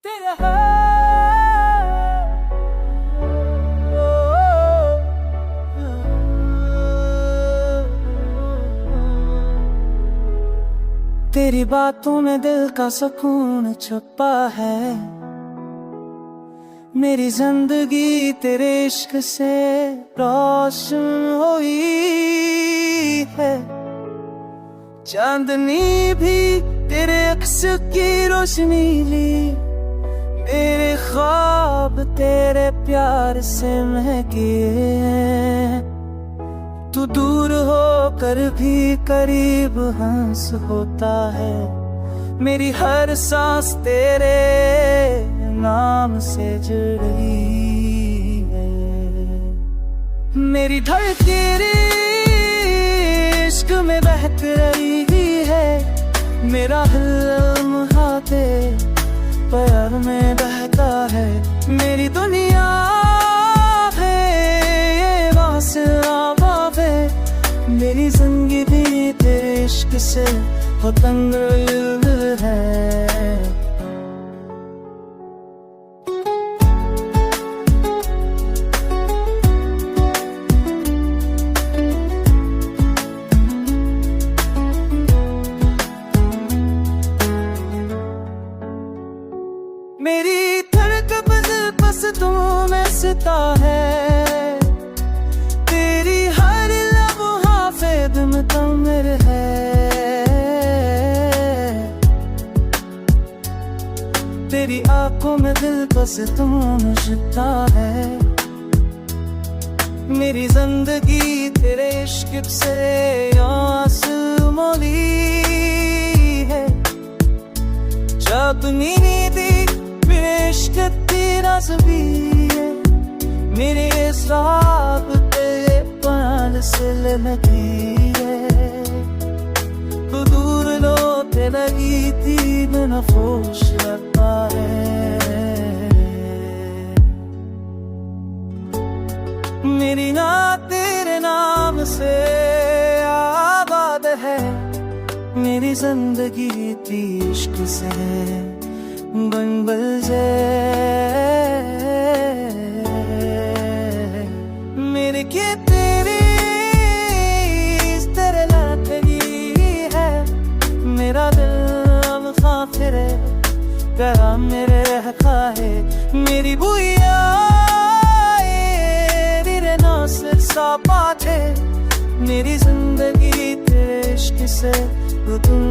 तेरा तेरी बातों में दिल का सुकून छुपा है। मेरी जिंदगी तेरे इश्क से रोशन हुई है। चांदनी भी तेरे अक्स की रोशनी ली। मेरे ख्वाब तेरे प्यार से महके हैं। तू दूर होकर भी करीब हंस होता है। मेरी हर सांस तेरे नाम से जुड़ी है। मेरी धड़की इश्क में बहक रही है। मेरा लम्हा तेरे प्यार में बहता है। मेरी दुनिया है ये वासना बाबे। मेरी जिंदगी भी तेरे इश्क से हो तंग है। मेरी धड़कन बस तू में सता है। तेरी हर लम्हा फेद मुतमिर है। तेरी आंखों में दिल बस तू मुझता है। मेरी जिंदगी तेरे इश्क से आसमानी है। चांदनी दी इश्क तेरा सभी है। मेरे साथ तेरे पाल से लगी है। तू दूर लो ते लगी थी बिना फोश लगता है। मेरी ना तेरे नाम से आबाद है। मेरी जिंदगी थी इश्क से बंबल से। मेरे के तेरी तेरे लगी है। मेरा दिल फिरे करा मेरे रहता है। मेरी बुआ तेरे नासिर सा पाते। मेरी जिंदगी तेरे इश्क से तुम